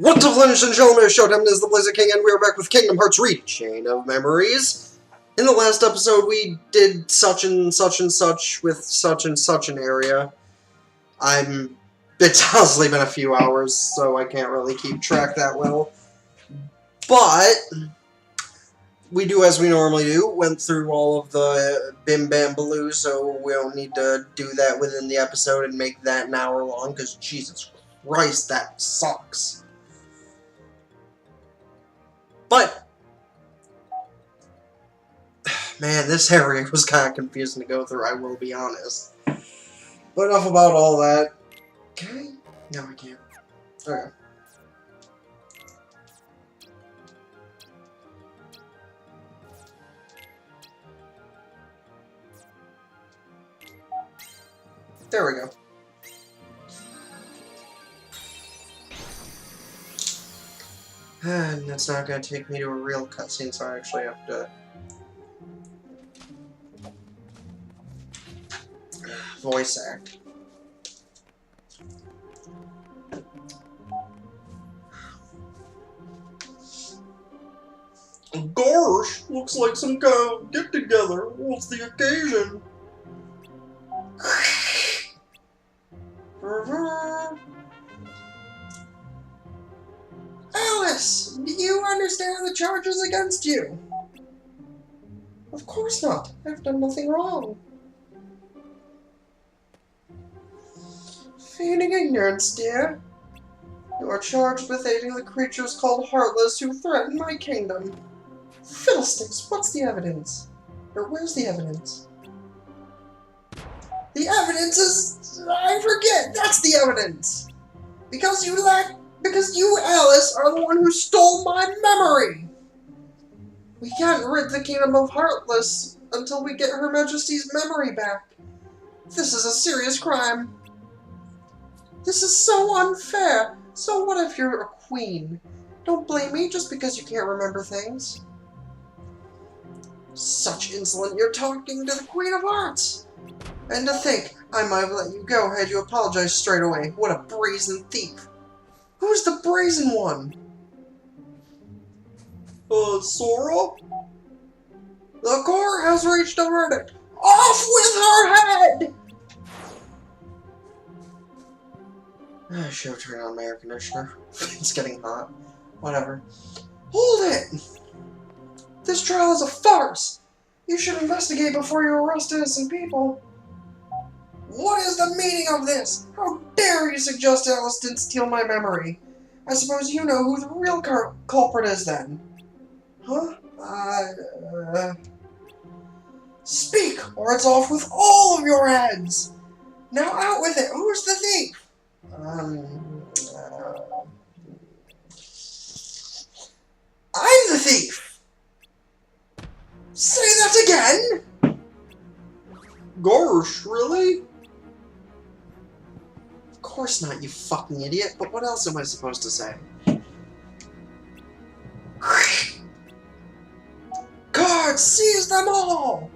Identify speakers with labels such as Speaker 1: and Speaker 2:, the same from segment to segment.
Speaker 1: What's up, ladies and gentlemen? Showtime is TheBlaziking, and we are back with Kingdom Hearts Read Chain of Memories. In the last episode, we did such and such and such with such and such an area. It's honestly been a few hours, so I can't really keep track that well. But we do as we normally do, went through all of the Bim Bam Baloo, so we don't need to do that within the episode and make that an hour long, because Jesus Christ, that sucks. But, man, this area was kind of confusing to go through, I will be honest. But enough about all that. Can I? No, I can't. Okay. There we go. And that's not going to take me to a real cutscene, so I actually have to voice act. Gosh, looks like some kind of get-together. What's the occasion? Alice, do you understand the charges against you? Of course not. I've done nothing wrong. Feigning ignorance, dear. You are charged with aiding the creatures called Heartless who threaten my kingdom. Fiddlesticks, what's the evidence? Or where's the evidence? The evidence is... I forget! That's the evidence! Because you, Alice, are the one who stole my memory! We can't rid the kingdom of Heartless until we get Her Majesty's memory back. This is a serious crime. This is so unfair. So what if you're a queen? Don't blame me just because you can't remember things. Such insolence, you're talking to the Queen of Hearts! And to think, I might have let you go had you apologized straight away. What a brazen thief! Who's the brazen one? Sora? The court has reached a verdict. Off with her head! I should have turned on my air conditioner. It's getting hot. Whatever. Hold it! This trial is a farce! You should investigate before you arrest innocent people. What is the meaning of this? How dare you suggest Alice didn't steal my memory? I suppose you know who the real culprit is then. Huh? Speak, or it's off with all of your heads! Now out with it! Who's the thief? I'm the thief! Say that again! Gosh, really? Of course not, you fucking idiot, but what else am I supposed to say? Guards, seize them all!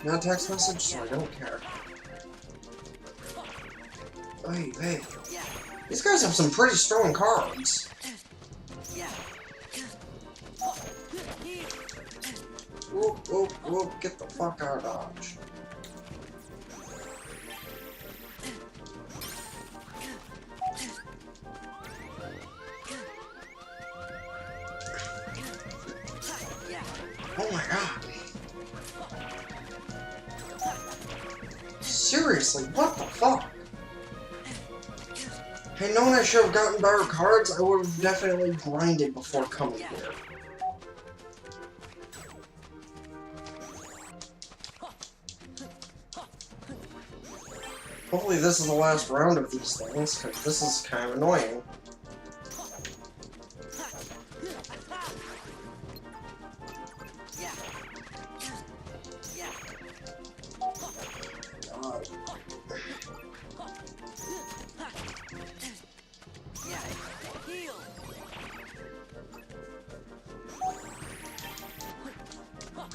Speaker 1: No text message, so I don't care. Hey, These guys have some pretty strong cards. Whoop, whoop, whoop, get the fuck out of Dodge. Oh my god. Seriously, what the fuck? Had known I should have gotten better cards, I would have definitely grinded before coming here. Hopefully this is the last round of these things, because this is kind of annoying. God.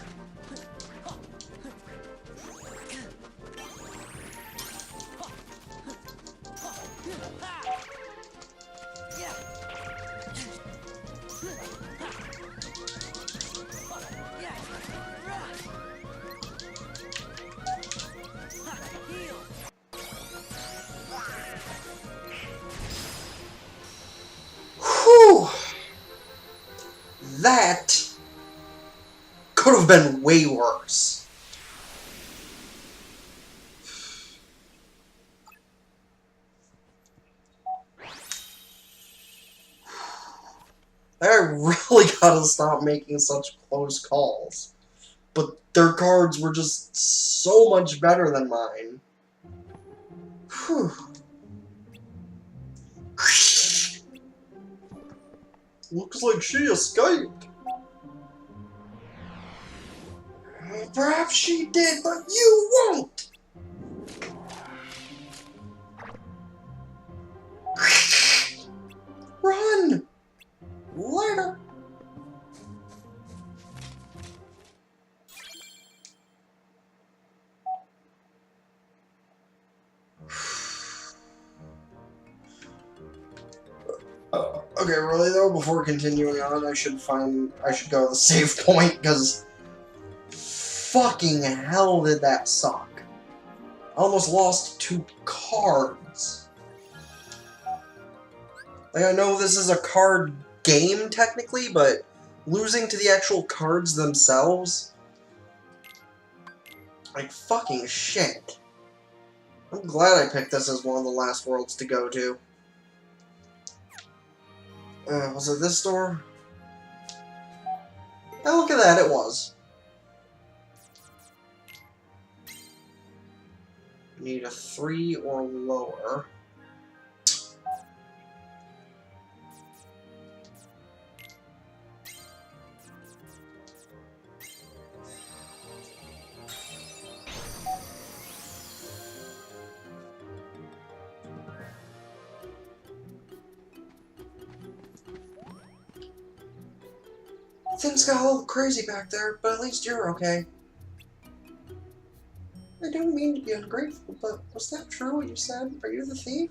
Speaker 1: Whew! That could have been way worse. I really gotta stop making such close calls. But their cards were just so much better than mine. Whew. Looks like she escaped. Perhaps she did, but you won't! Run! Later! Okay, really though, before continuing on, I should go to the save point, because fucking hell did that suck. I almost lost 2 cards. Like, I know this is a card game, technically, but losing to the actual cards themselves? Like, fucking shit. I'm glad I picked this as one of the last worlds to go to. Was it this door? Oh, look at that, it was. Need a 3 or lower. Things got a little crazy back there, but at least you're okay. I don't mean to be ungrateful, but was that true what you said? Are you the thief?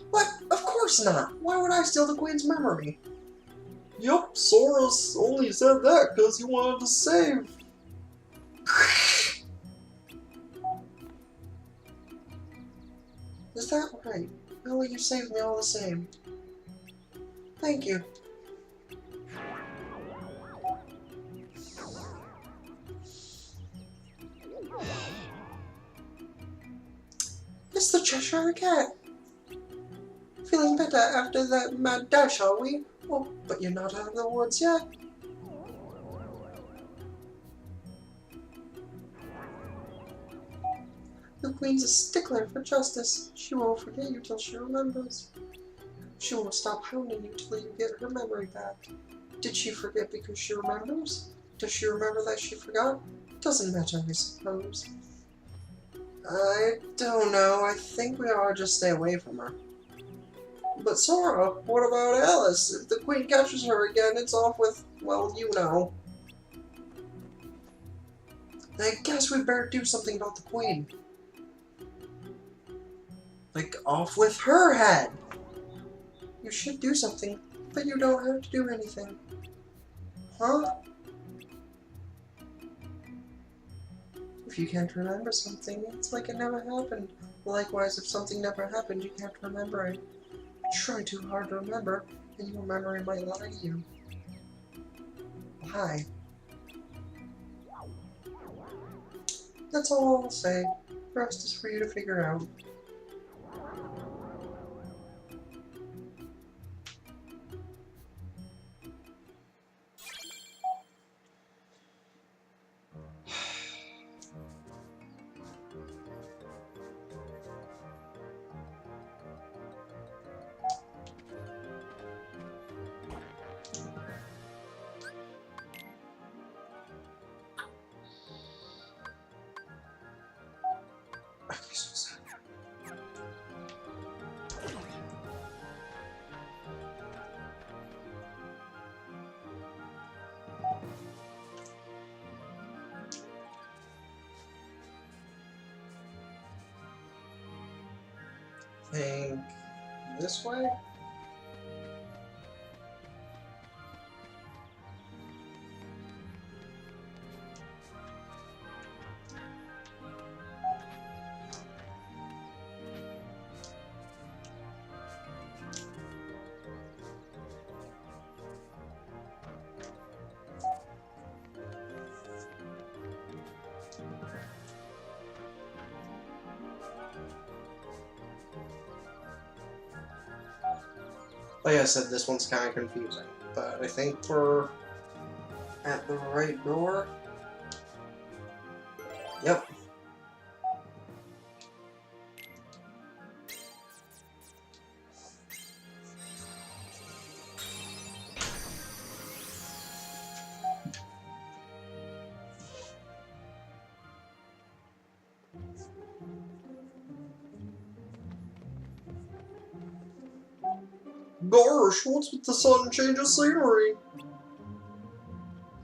Speaker 1: What? Of course not! Why would I steal the Queen's memory? Yup, Soros only said that because he wanted to save. Is that right? Well, you saved me all the same. Thank you. It's the Cheshire Cat. Feeling better after that mad dash, are we? Oh, but you're not out of the woods yet. The Queen's a stickler for justice. She won't forget you till she remembers. She won't stop hounding you till you get her memory back. Did she forget because she remembers? Does she remember that she forgot? Doesn't matter, I suppose. I don't know. I think we ought to just stay away from her. But Sora, what about Alice? If the Queen catches her again, it's off with, well, you know. I guess we'd better do something about the Queen. Like, off with her head! You should do something, but you don't have to do anything. Huh? If you can't remember something, it's like it never happened. Likewise, if something never happened, you can't remember it. Try too hard to remember, and your memory might lie to you. Lie. That's all I'll say. The rest is for you to figure out. Think this way? Like I said, this one's kind of confusing, but I think we're at the right door. Yep. Gosh, what's with the sudden change of scenery?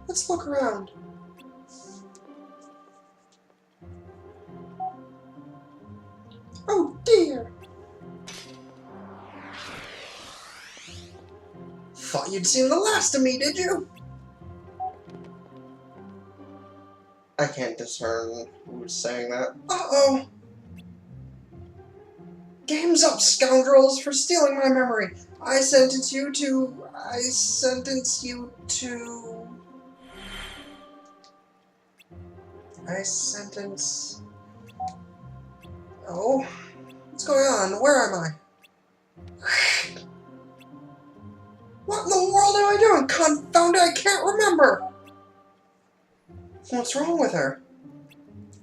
Speaker 1: Let's look around. Oh dear! Thought you'd seen the last of me, did you? I can't discern who's saying that. Uh-oh! Game's up, scoundrels, for stealing my memory. I sentence you to... Oh? What's going on? Where am I? What in the world am I doing? Confound it, I can't remember! What's wrong with her?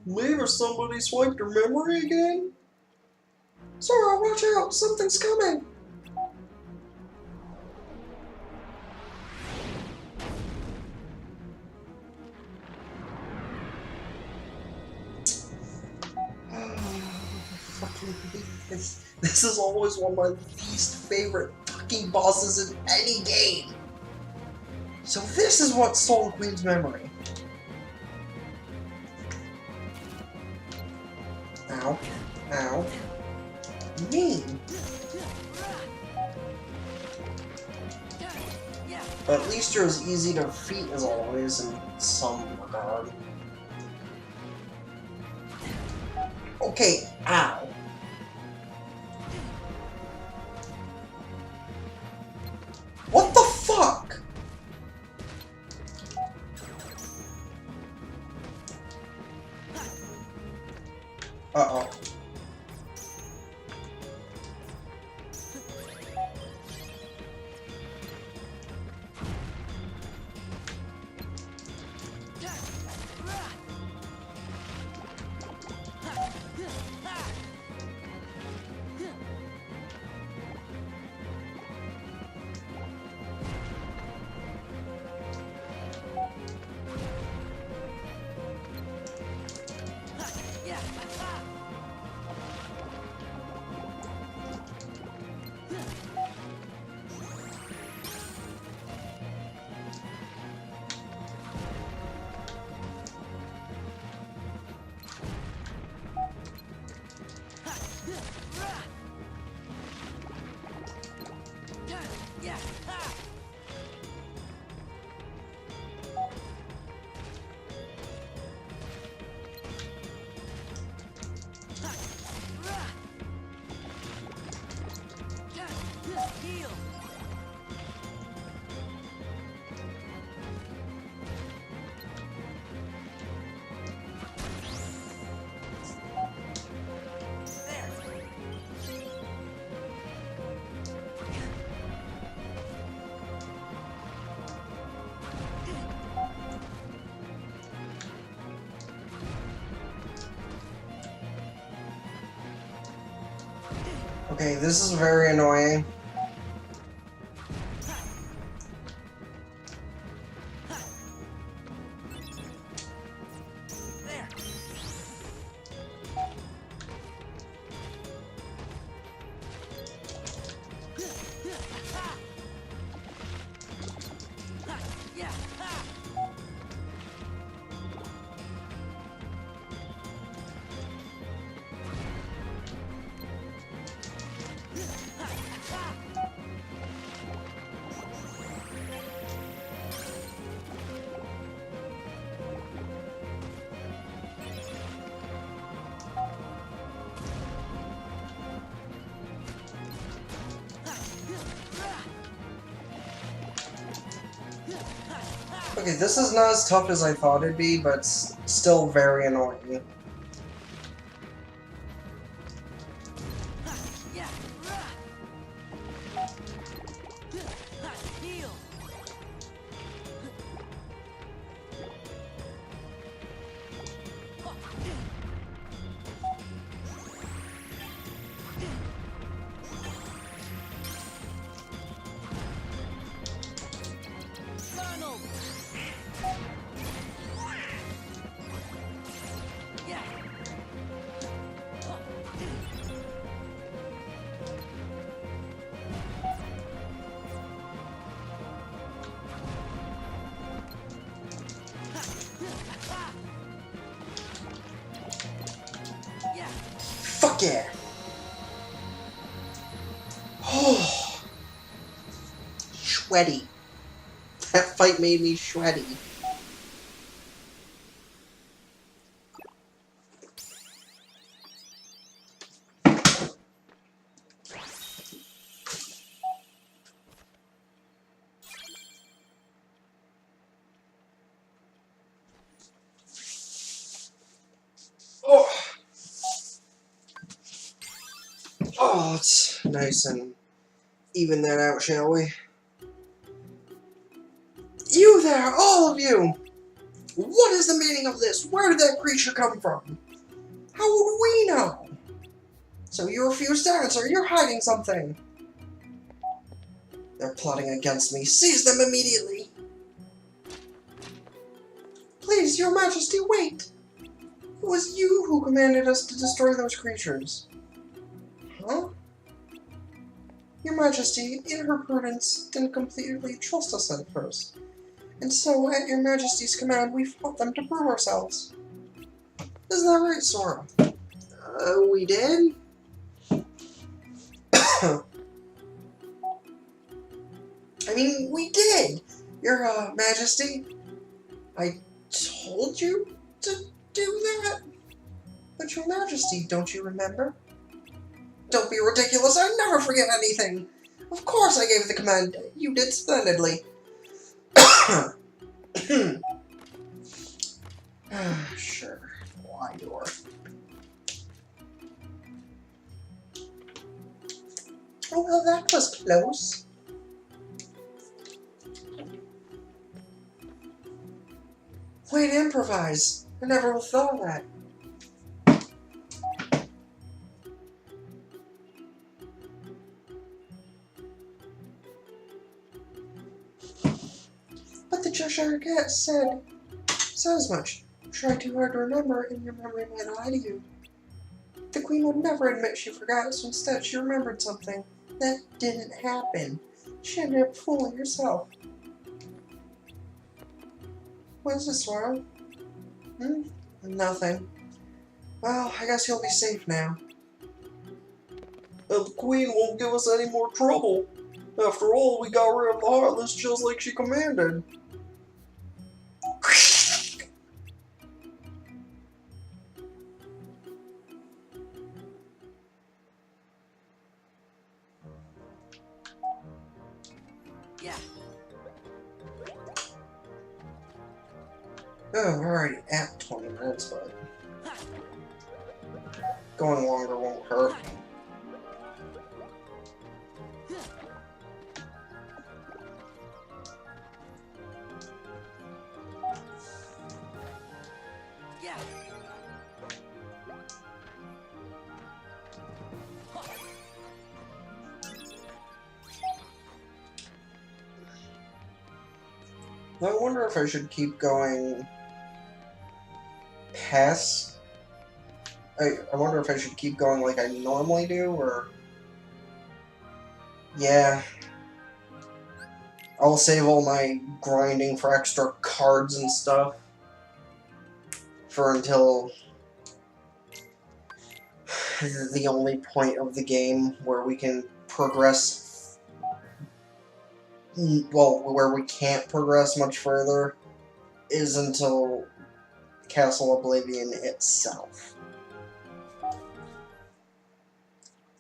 Speaker 1: Maybe somebody swiped her memory again? Sora, watch out! Something's coming! Fucking hate this. This is always one of my least favorite fucking bosses in any game. So this is what stole Queen's memory. Ow. Ow. Mean. But at least you're as easy to defeat as always in some regard. Okay, ow. What the fuck? Uh-oh. Okay, this is very annoying. Okay, this is not as tough as I thought it'd be, but it's still very annoying. Fuck yeah! Oh, sweaty. That fight made me sweaty. Oh. Oh, it's nice and even that out, shall we? You there, all of you! What is the meaning of this? Where did that creature come from? How would we know? So you refuse to answer, you're hiding something. They're plotting against me. Seize them immediately! Please, your majesty, wait! It was you who commanded us to destroy those creatures. Huh? Your majesty, in her prudence, didn't completely trust us at first. And so, at your majesty's command, we fought them to prove ourselves. Isn't that right, Sora? We did? I mean, we did! Your, majesty. I told you to do that? But your majesty, don't you remember? Don't be ridiculous, I never forget anything! Of course I gave the command. You did splendidly. Sure. Why door? Oh, well, that was close. Way to improvise. I never would have thought of that. But the Cheshire Cat said as much. Try too hard to remember, and your memory might lie to you. The Queen would never admit she forgot, so instead she remembered something. That didn't happen. She ended up fooling herself. What is this, Sora? Nothing. Well, I guess he'll be safe now. The Queen won't give us any more trouble. After all, we got rid of the Heartless just like she commanded.
Speaker 2: Yeah.
Speaker 1: Oh, we're already at 20 minutes, but going longer won't hurt.
Speaker 2: Yeah.
Speaker 1: I wonder if I should keep going past... I wonder if I should keep going like I normally do, or... Yeah. I'll save all my grinding for extra cards and stuff for until the only point of the game where we can progress... Well, where we can't progress much further is until Castle Oblivion itself.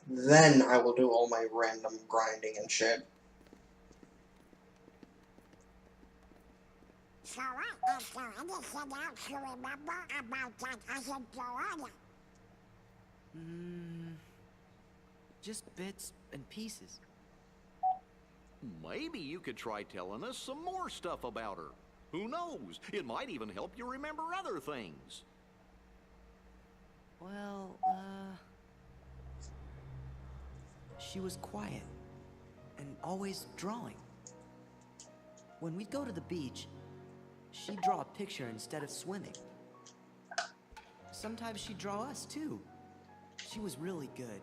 Speaker 1: Then I will do all my random grinding and shit.
Speaker 3: So is there anything else you remember about that other gorilla?
Speaker 2: Just bits and pieces.
Speaker 4: Maybe you could try telling us some more stuff about her. Who knows? It might even help you remember other things.
Speaker 2: Well, she was quiet and always drawing. When we'd go to the beach, she'd draw a picture instead of swimming. Sometimes she'd draw us too. She was really good.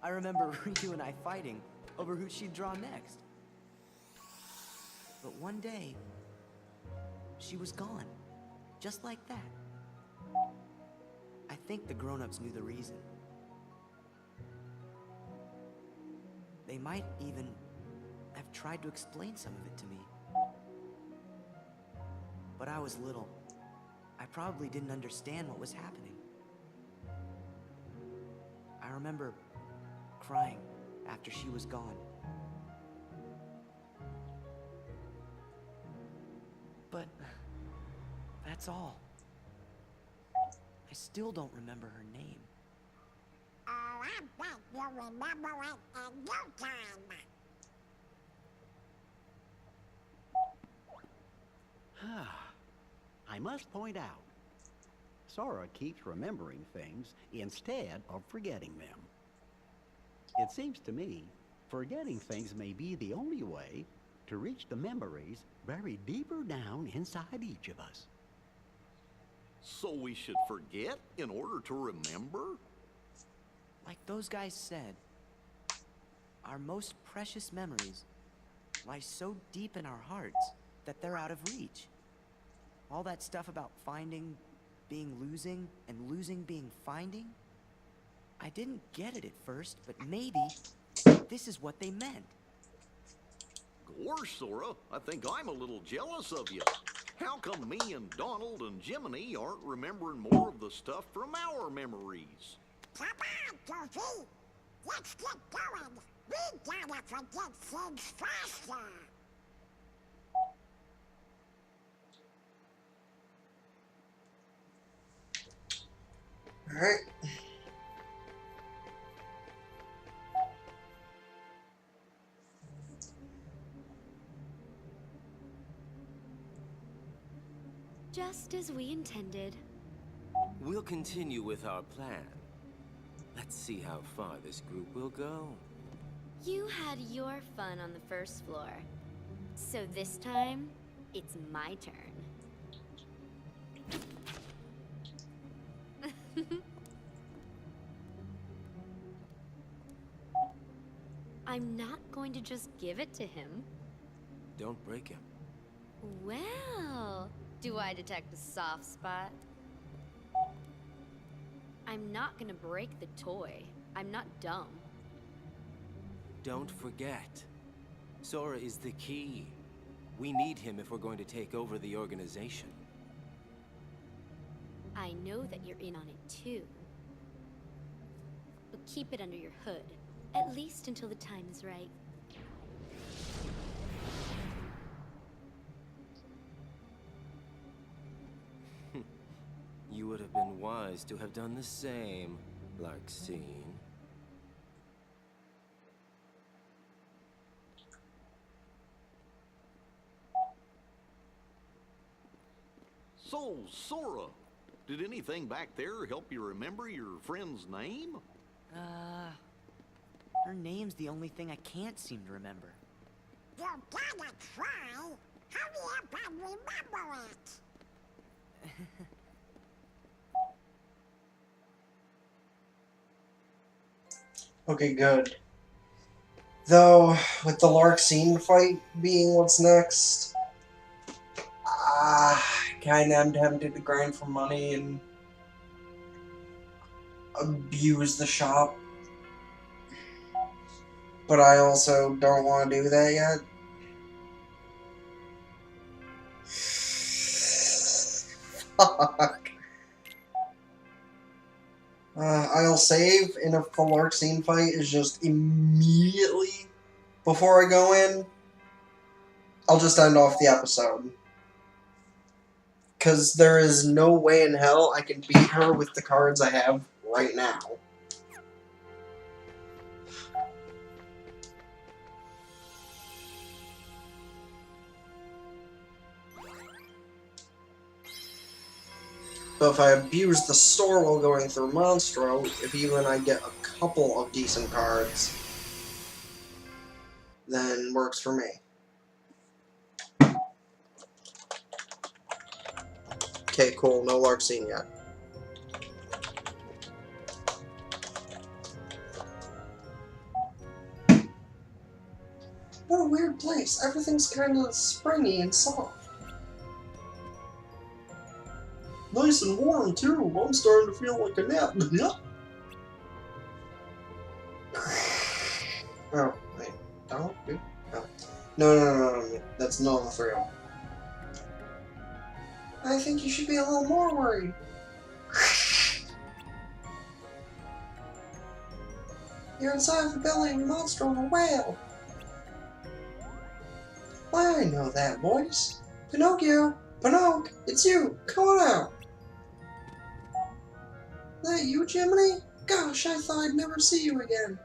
Speaker 2: I remember you and I fighting over who she'd draw next. But one day, she was gone, just like that. I think the grown-ups knew the reason. They might even have tried to explain some of it to me. But I was little. I probably didn't understand what was happening. I remember crying after she was gone. But that's all. I still don't remember her name.
Speaker 3: Oh, I bet you'll remember it in no time.
Speaker 5: I must point out, Sora keeps remembering things instead of forgetting them. It seems to me, forgetting things may be the only way to reach the memories buried deeper down inside each of us.
Speaker 4: So we should forget in order to remember?
Speaker 2: Like those guys said, our most precious memories lie so deep in our hearts that they're out of reach. All that stuff about finding being losing and losing being finding, I didn't get it at first, but maybe this is what they meant.
Speaker 4: Gosh, Sora, I think I'm a little jealous of you. How come me and Donald and Jiminy aren't remembering more of the stuff from our memories?
Speaker 3: Come on, Goofy. Let's get going. We gotta forget things faster.
Speaker 1: Alright.
Speaker 6: Just as we intended.
Speaker 7: We'll continue with our plan. Let's see how far this group will go.
Speaker 6: You had your fun on the first floor. So this time, it's my turn. I'm not going to just give it to him.
Speaker 7: Don't break him.
Speaker 6: Well, do I detect a soft spot? I'm not gonna break the toy. I'm not dumb.
Speaker 7: Don't forget, Sora is the key. We need him if we're going to take over the organization.
Speaker 6: I know that you're in on it too. But keep it under your hood, at least until the time is right.
Speaker 7: You would have been wise to have done the same, Larxene.
Speaker 4: So, Sora, did anything back there help you remember your friend's name?
Speaker 2: Her name's the only thing I can't seem to remember.
Speaker 3: You gotta try. Hurry up and remember it.
Speaker 1: Okay, good. Though, with the Larxene fight being what's next, kinda am tempted to grind for money and abuse the shop. But I also don't want to do that yet. Fuck. I'll save, and if the Larxene fight is just immediately before I go in, I'll just end off the episode. Because there is no way in hell I can beat her with the cards I have right now. But if I abuse the store while going through Monstro, if even I get a couple of decent cards, then works for me. Okay, cool. No Larxene yet. What a weird place. Everything's kind of springy and soft. Nice and warm, too. I'm starting to feel like a nap. Oh, wait. Don't do... Oh. No. That's none of the three of them. I think you should be a little more worried. You're inside of the belly of a monster of a whale. Why, I know that voice. Pinocchio! Pinocchio! It's you! Come on out! That you, Jiminy? Gosh, I thought I'd never see you again.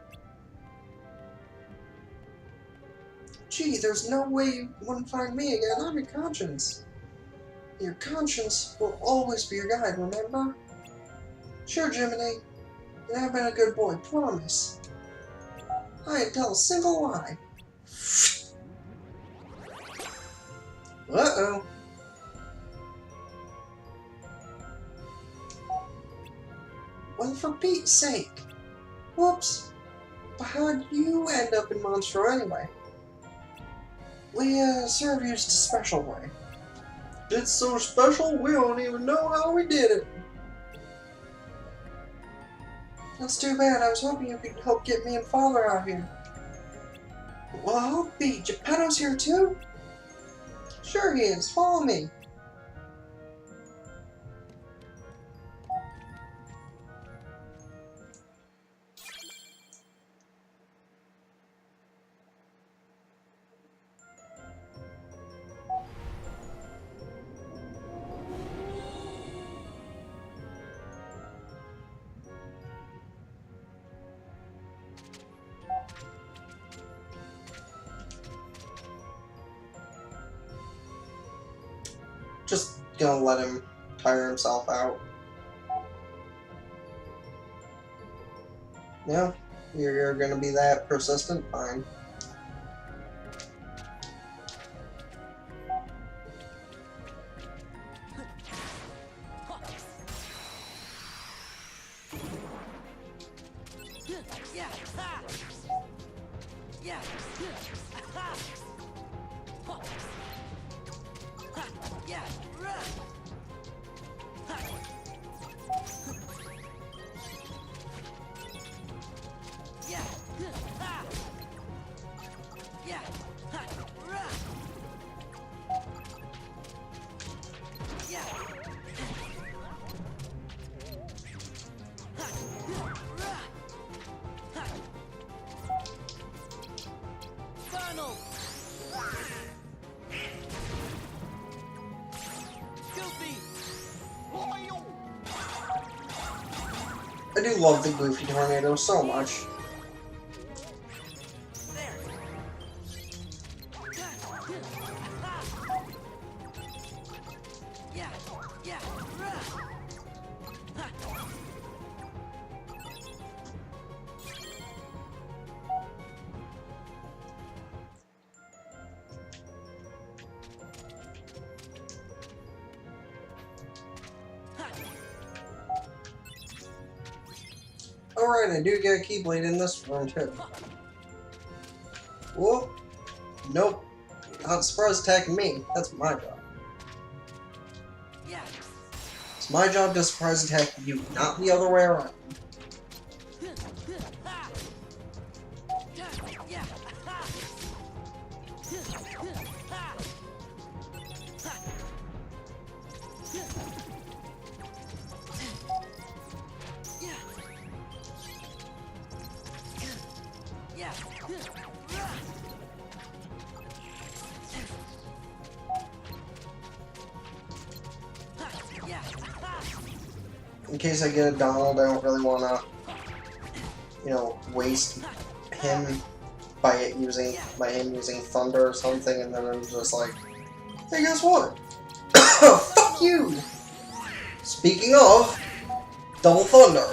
Speaker 1: Gee, there's no way you wouldn't find me again. I'm your conscience. Your conscience will always be your guide, remember? Sure, Jiminy. And I've been a good boy, promise. I didn't tell a single lie. Uh-oh. Well, for Pete's sake. Whoops. But how'd you end up in Monstro anyway? We, serve you just a special way. It's so special, we don't even know how we did it. That's too bad. I was hoping you could help get me and Father out here. Well, I'll be. Geppetto's here too? Sure he is. Follow me. Just gonna let him tire himself out. Yeah, you're gonna be that persistent? Fine. do love the Goofy Tornado so much. Alright, I do get a Keyblade in this room too. Whoop. Nope. Not surprise attacking me. That's my job. It's my job to surprise attack you, not the other way around. In case I get a Donald, I don't really want to, you know, waste him by him using thunder or something, and then I'm just like, hey, guess what? Fuck you! Speaking of, double thunder.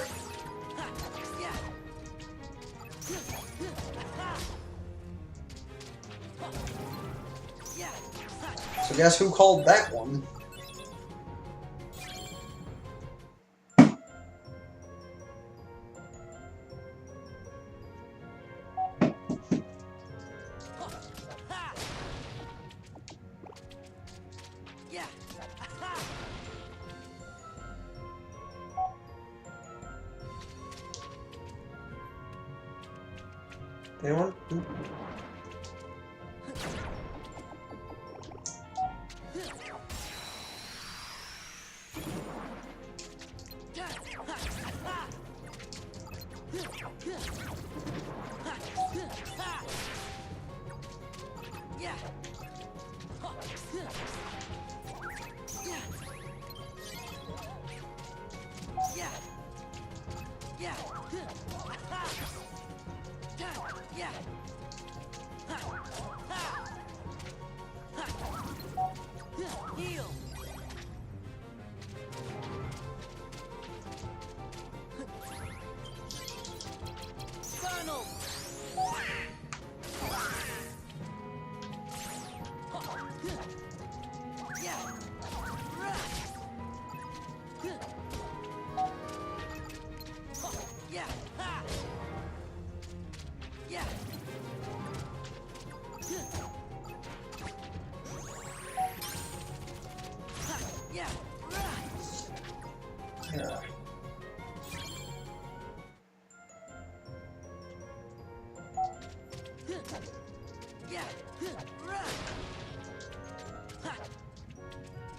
Speaker 1: So guess who called that one? Anyone?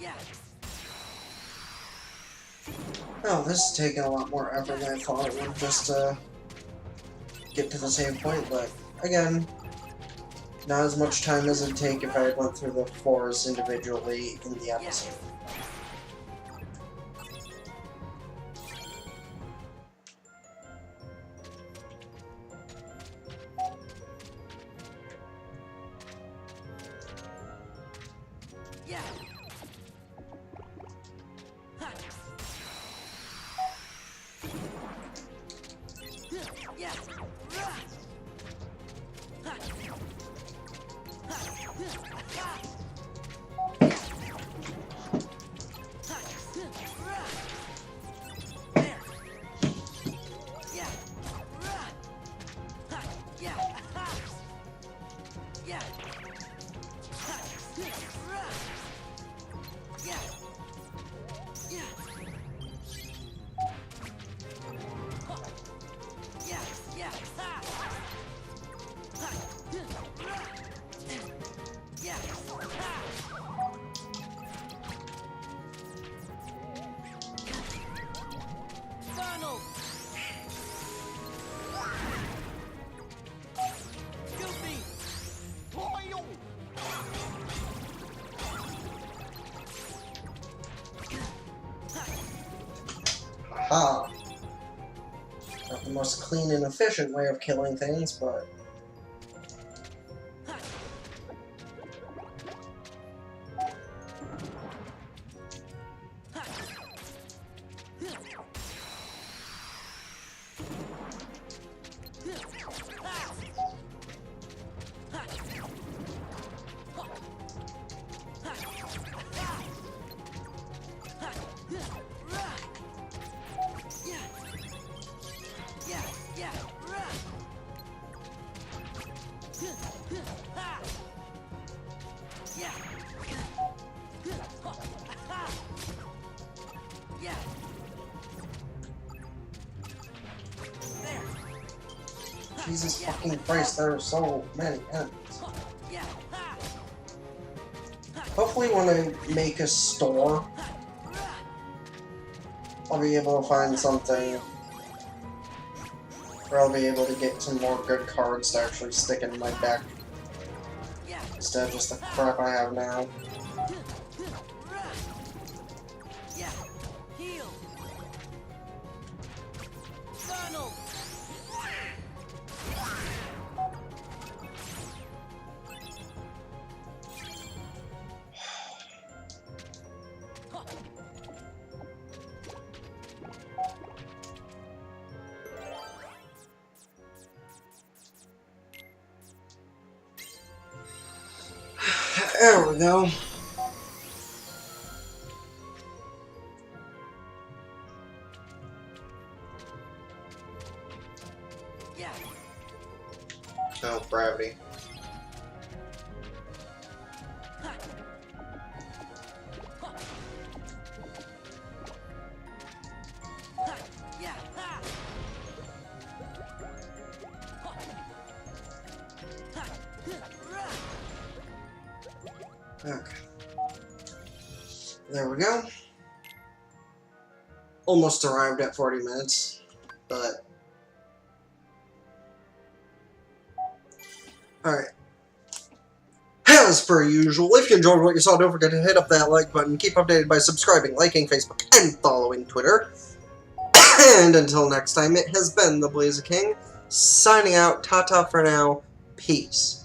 Speaker 1: Yeah. Well, this is taking a lot more effort than I thought it would just to get to the same point, but again, not as much time as it'd take if I had went through the floors individually in the episode. Ah. most clean and efficient way of killing things, but... Jesus fucking Christ, there are so many enemies. Hopefully when I make a store, I'll be able to find something where I'll be able to get some more good cards to actually stick in my deck. Instead of just the crap I have now. There we go. Oh, gravity. Okay. There we go. Almost arrived at 40 minutes, but... Alright. As per usual, if you enjoyed what you saw, don't forget to hit up that like button. Keep updated by subscribing, liking Facebook, and following Twitter. And until next time, it has been TheBlaziking, signing out. Ta-ta for now. Peace.